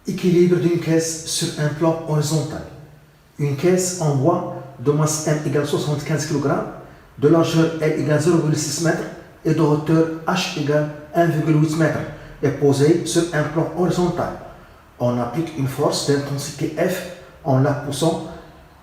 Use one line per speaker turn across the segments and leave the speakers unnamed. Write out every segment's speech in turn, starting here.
Équilibre d'une caisse sur un plan horizontal. Une caisse en bois de masse M égale 75 kg, de largeur L égale 0,6 m et de hauteur H égale 1,8 m est posée sur un plan horizontal. On applique une force d'intensité F en la poussant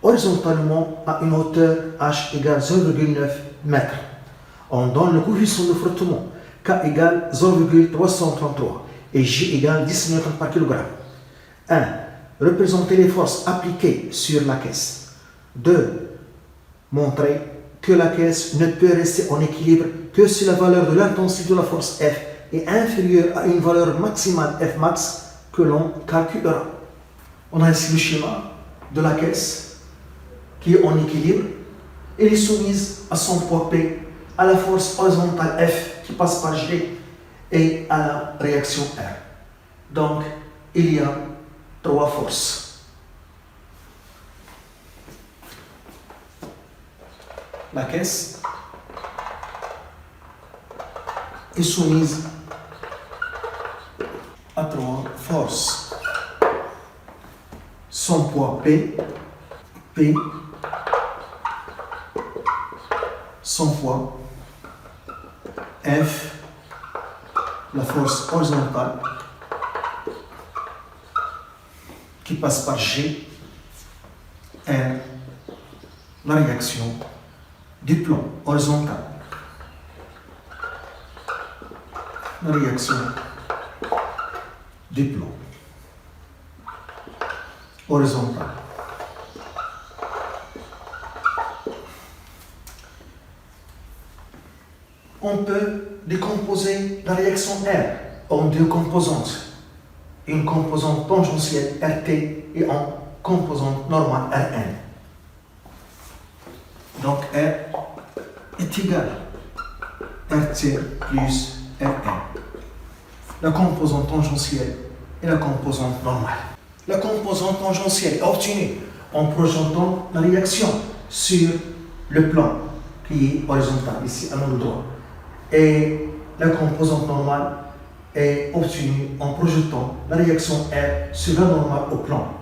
horizontalement à une hauteur H égale 0,9 m. On donne le coefficient de frottement K égale 0,333 et J égale 10 N par kg. 1. Représenter les forces appliquées sur la caisse. 2. Montrer que la caisse ne peut rester en équilibre que si la valeur de l'intensité de la force F est inférieure à une valeur maximale F max que l'on calculera. On a ici le schéma de la caisse qui est en équilibre. Elle est soumise à son poids P, à la force horizontale F qui passe par G et à la réaction R. Donc, il y a 3 forces. La caisse est soumise à 3 forces. Son poids P, son poids F, la force horizontale qui passe par G, R, la réaction du plan horizontal. La réaction du plan horizontal. On peut décomposer la réaction R en 2 composantes. Une composante tangentielle RT et une composante normale Rn. Donc R est égal à RT plus Rn. La composante tangentielle et la composante normale. La composante tangentielle est obtenue en projetant la réaction sur le plan qui est horizontal, ici à l'angle droit. Et la composante normale est obtenue en projetant la réaction R sur la normale au plan.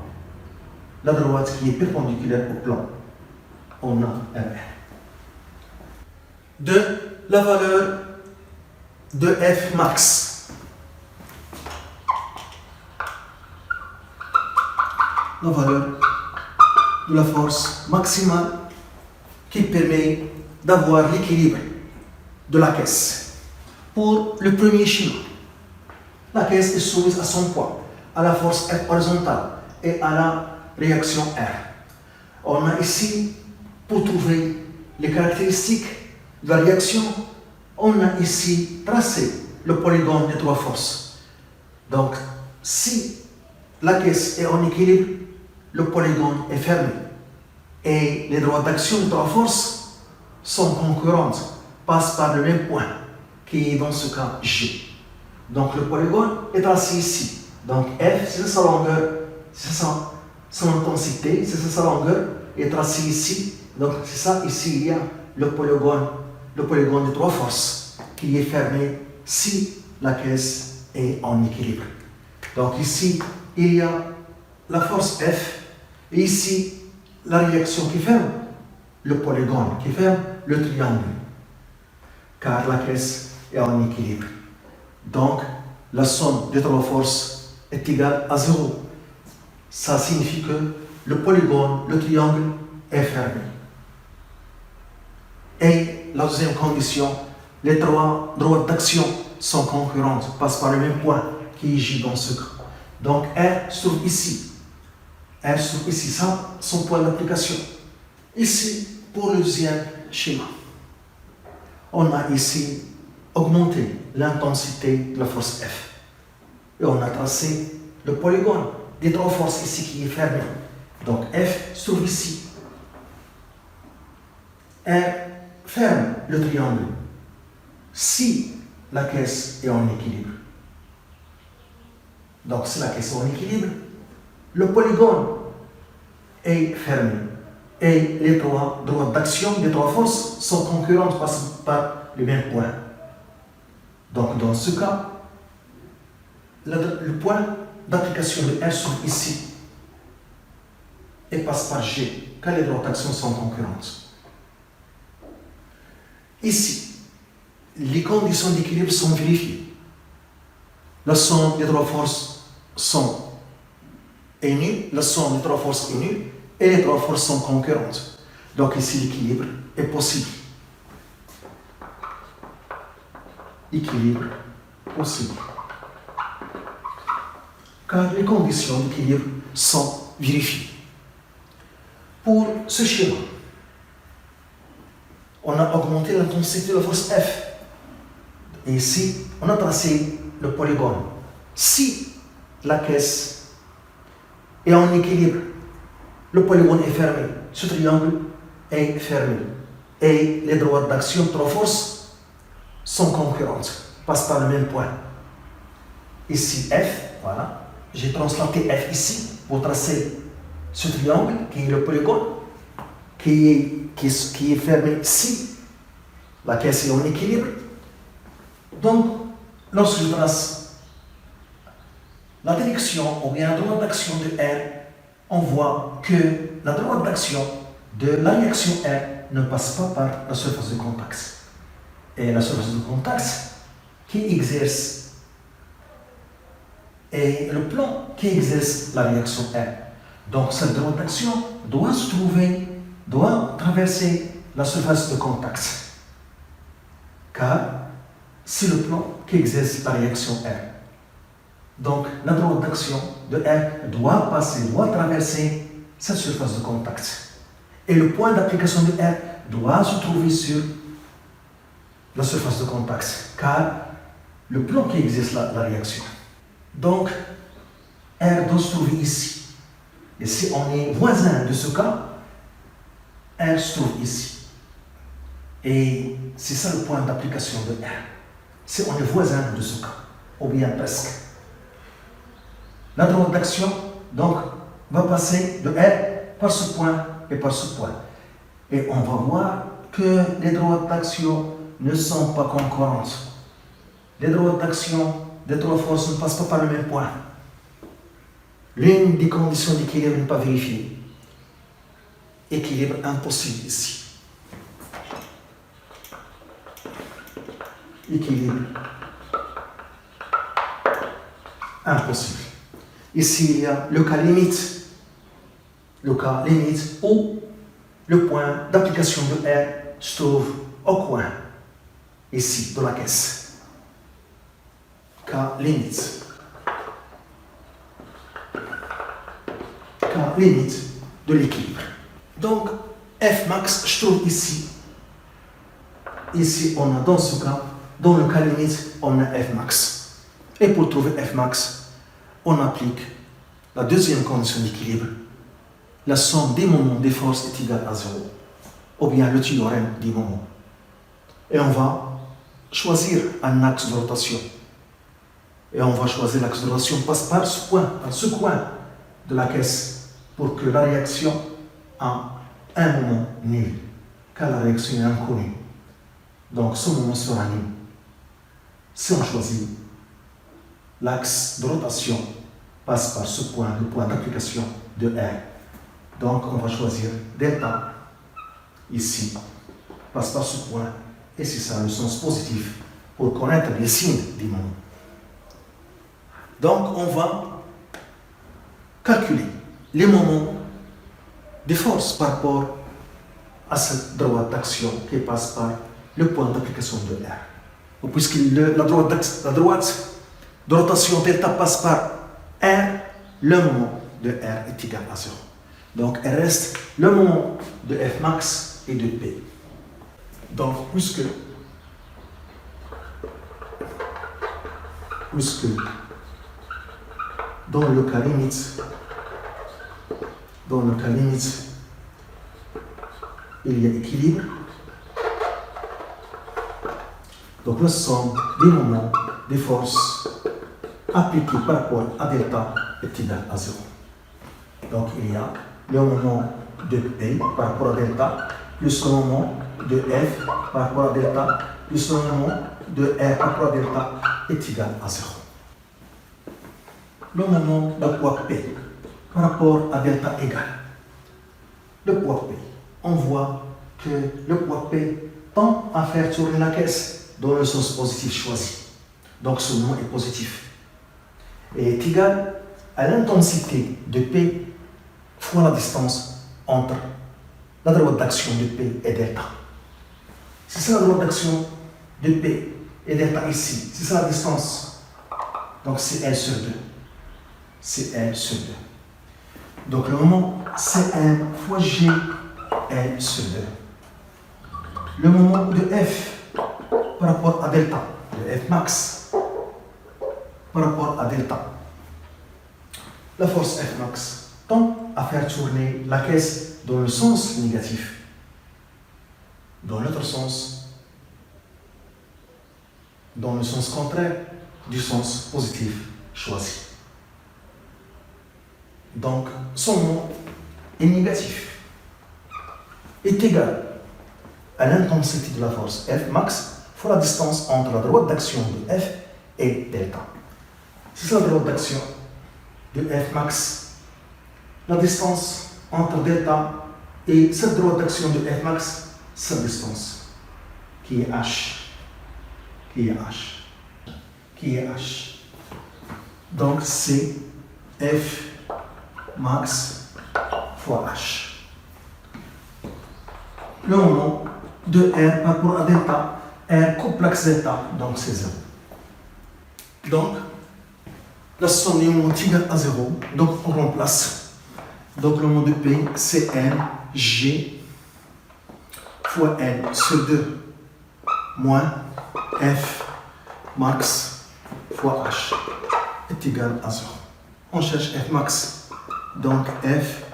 La droite qui est perpendiculaire au plan. On a R. 2. La valeur de F max. La valeur de la force maximale qui permet d'avoir l'équilibre de la caisse. Pour le premier schéma, la caisse est soumise à son poids, à la force F horizontale et à la réaction R. On a ici, pour trouver les caractéristiques de la réaction, on a ici tracé le polygone des 3 forces. Donc, si la caisse est en équilibre, le polygone est fermé. Et les droits d'action des 3 forces sont concurrentes, passent par le même point, qui est dans ce cas G. Donc le polygone est tracé ici. Donc F, c'est sa longueur, c'est son intensité, c'est sa longueur, est tracé ici. Donc c'est ça, ici il y a le polygone de 3 forces qui est fermé si la caisse est en équilibre. Donc ici, il y a la force F et ici la réaction qui ferme le polygone, qui ferme le triangle. Car la caisse est en équilibre. Donc, la somme des 3 forces est égale à 0. Ça signifie que le polygone, le triangle, est fermé. Et la deuxième condition, les 3 droites d'action sont concurrentes, passent par le même point qui est J dans ce cas. Donc, R se trouve ici. R se trouve ici, ça, son point d'application. Ici, pour le deuxième schéma, on a ici augmenté l'intensité de la force F. Et on a tracé le polygone des 3 forces ici qui est fermé. Donc F se trouve ici. R ferme le triangle si la caisse est en équilibre. Donc si la caisse est en équilibre, le polygone est fermé. Et les 3 droites d'action des 3 forces sont concurrentes, passent par le même point. Donc dans ce cas, le point d'application de R se trouve ici et passe par G, car les droites d'action sont concurrentes. Ici, les conditions d'équilibre sont vérifiées. La somme des trois forces est nulle, la somme des trois forces est nulle, et les trois forces sont concurrentes. Donc ici, l'équilibre est possible. Équilibre possible. Car les conditions d'équilibre sont vérifiées. Pour ce schéma, on a augmenté l'intensité de la force F. Et ici, on a tracé le polygone. Si la caisse est en équilibre, le polygone est fermé, ce triangle est fermé. Et les droites d'action, trois forces, sont concurrentes, passent par le même point. Ici, F, voilà. J'ai translaté F ici pour tracer ce triangle qui est le polygone, qui est fermé si la caisse est en équilibre. Donc, lorsque je trace la direction ou bien la droite d'action de R, on voit que la droite d'action de la réaction R ne passe pas par la surface de contact. Et la surface de contact qui exerce et le plan qui exerce la réaction R. Donc, cette droite d'action doit traverser la surface de contact. Car c'est le plan qui exerce la réaction R. Donc, la droite d'action de R doit traverser cette surface de contact. Et le point d'application de R doit se trouver sur la surface de contact, car le plan qui exerce la réaction. Donc, R doit se trouver ici. Et si on est voisin de ce cas, R se trouve ici. Et c'est ça le point d'application de R. Si on est voisin de ce cas, ou bien presque. La droite d'action, donc, va passer de R par ce point et par ce point. Et on va voir que les droites d'action ne sont pas concurrentes. Les droites d'action des trois forces ne passent pas par le même point. L'une des conditions d'équilibre n'est pas vérifiée. Équilibre impossible ici. Équilibre impossible. Ici, il y a le cas limite. Le cas limite où le point d'application de R se trouve au coin, ici, de la caisse. Cas limite. Cas limite de l'équilibre. Donc, F max se trouve ici. Ici, on a dans ce cas, dans le cas limite, on a F max. Et pour trouver F max, on applique la deuxième condition d'équilibre. La somme des moments des forces est égale à 0. Ou bien le théorème des moments. Et on va choisir un axe de rotation. Et on va choisir l'axe de rotation passe par ce coin de la caisse pour que la réaction a un moment nul, car la réaction est inconnue. Donc ce moment sera nul. Si on choisit l'axe de rotation passe par ce point, le point d'application de R. Donc on va choisir delta ici, passe par ce point, et c'est ça le sens positif pour connaître les signes des moments. Donc on va calculer les moments des forces par rapport à cette droite d'action qui passe par le point d'application de R. Puisque la droite de rotation delta passe par R, le moment de R est égal à 0. Donc il reste le moment de F max et de P. Donc puisque dans le cas limite, il y a équilibre. Donc la somme des moments des forces appliquées par rapport à delta est égale à 0. Donc il y a le moment de P par rapport à delta plus le moment de F par rapport à delta plus le moment de R par rapport à delta est égal à 0. le moment de poids P par rapport à delta égal. Le poids P, on voit que le poids P tend à faire tourner la caisse dans le sens positif choisi. Donc ce moment est positif. Et est égal à l'intensité de P fois la distance entre la droite d'action de P et delta. Si c'est la droite d'action de P et delta ici, si c'est la distance, donc c'est L sur 2. C'est L sur 2. Donc le moment Cm fois G, L sur 2. Le moment de F par rapport à delta, de F max par rapport à delta. La force F max tend à faire tourner la caisse dans le sens négatif. Dans l'autre sens, dans le sens contraire du sens positif choisi. Donc, son moment est négatif, est égal à l'intensité de la force F max fois la distance entre la droite d'action de F et delta. Si c'est la droite d'action de F max, la distance entre delta et cette droite d'action de F max, cette distance qui est H, qui est H. Donc c'est F max fois H. Le moment de R par rapport à delta, R complexe delta, donc c'est 0. Donc, la somme du moment est égale à 0, donc on remplace. Donc le moment de P, c'est N, G, fois N sur 2, moins F max fois H est égal à 0. On cherche F max. Donc F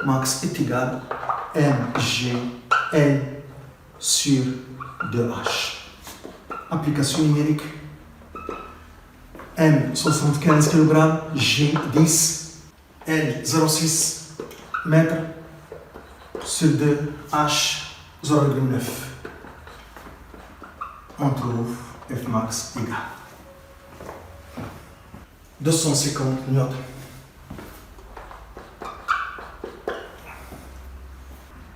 max est égal à mg L sur 2h. Application numérique. M 75 kg, G 10, L 0,6 mètres sur 2, H 0,9. On trouve F max égal 250 newtons.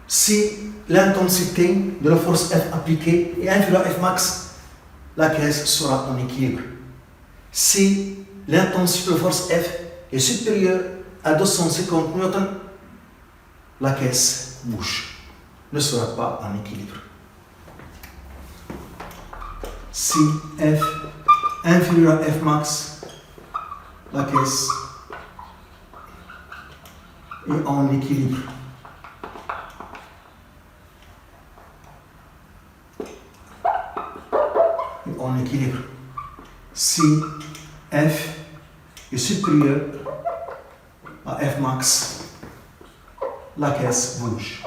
Si l'intensité de la force F appliquée est inférieure à F max, la caisse sera en équilibre. Si l'intensité de la force F est supérieure à 250 newtons, la caisse bouge, ne sera pas en équilibre. Si F est inférieur à F max, la caisse est en équilibre. En équilibre. Si F est supérieur à F max, la caisse bouge.